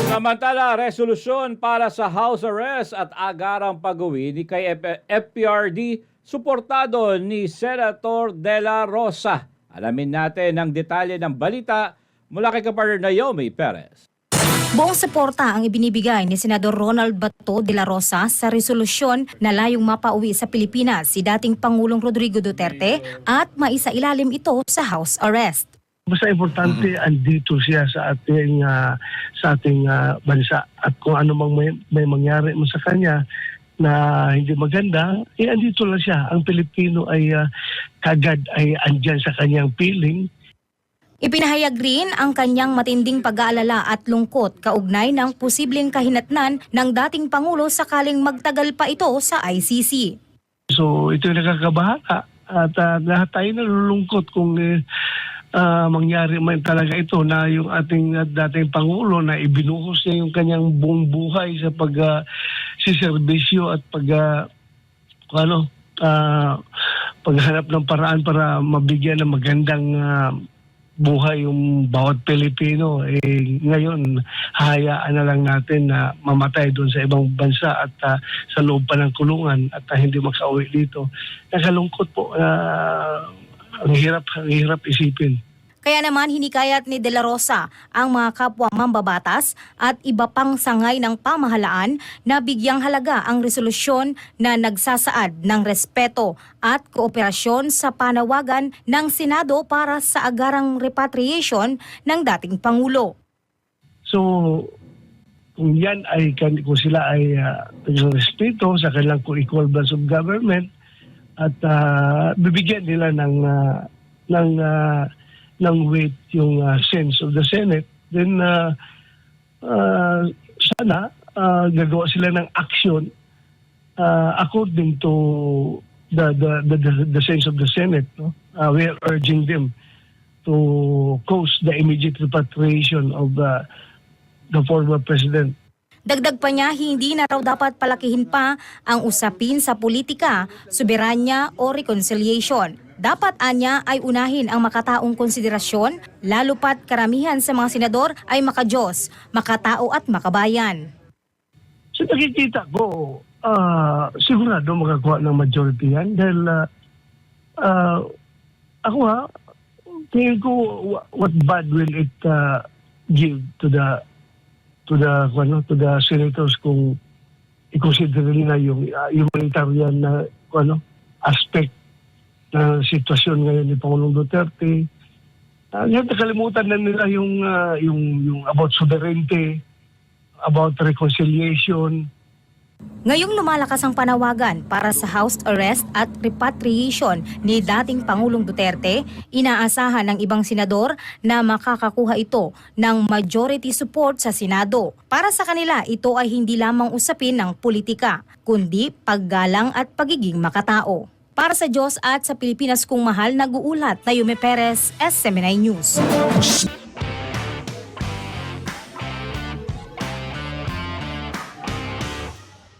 Samantala, resolusyon para sa house arrest at agarang pag-uwi ni kay FPRD suportado ni Senator De La Rosa. Alamin natin ang detalye ng balita mula kay kapartner Naomi Perez. Buong suporta ang ibinibigay ni Senador Ronald Bato de la Rosa sa resolusyon na layong mapauwi sa Pilipinas si dating Pangulong Rodrigo Duterte at maisailalim ito sa house arrest. Basta importante andito siya sa ating bansa at kung ano mang may mangyari mo sa kanya na hindi maganda, andito lang siya. Ang Pilipino ay kagad ay andyan sa kanyang piling. Ipinahayag rin ang kanyang matinding pag-aalala at lungkot kaugnay ng posibleng kahinatnan ng dating Pangulo sakaling magtagal pa ito sa ICC. So ito yung nakakabahala at lahat tayo nalulungkot kung mangyari man talaga ito na yung ating dating Pangulo na ibinuhos niya yung kanyang buong buhay sa pagsiservisyo at paghanap ng paraan para mabigyan ng magandang buhay yung bawat Pilipino. Ngayon, hayaan na lang natin na mamatay doon sa ibang bansa at sa loob pa ng kulungan at hindi makauwi dito. Nakalungkot po. Ang hirap isipin. Kaya naman hinikayat ni De La Rosa ang mga kapwa mambabatas at iba pang sangay ng pamahalaan na bigyang halaga ang resolusyon na nagsasaad ng respeto at kooperasyon sa panawagan ng Senado para sa agarang repatriation ng dating Pangulo. So, kung yan ay, kung sila ay respeto sa kanilang co-equal branch of government at bibigyan nila ng weight yung sense of the Senate, then sana gagawa sila ng action according to the sense of the Senate. No? We are urging them to cause the immediate repatriation of the former president. Dagdag pa niya, hindi na raw dapat palakihin pa ang usapin sa politika, soberanya o reconciliation. Dapat anya ay unahin ang makataong konsiderasyon, lalo pat karamihan sa mga senador ay makadiyos, makatao at makabayan. So nakikita ko, sigurado makakuha ng majority yan dahil ako tingin ko what bad will it give to the senators kung i-consider nila yung humanitarian na aspect na sitwasyon ngayon ni Pangulong Duterte. Nakalimutan na nila yung about sovereignty, about reconciliation. Ngayong lumalakas ang panawagan para sa house arrest at repatriation ni dating Pangulong Duterte, inaasahan ng ibang senador na makakakuha ito ng majority support sa Senado. Para sa kanila, ito ay hindi lamang usapin ng politika, kundi paggalang at pagiging makatao. Para sa Diyos at sa Pilipinas kung mahal, nag-uulat Naomi Perez, SMNI News.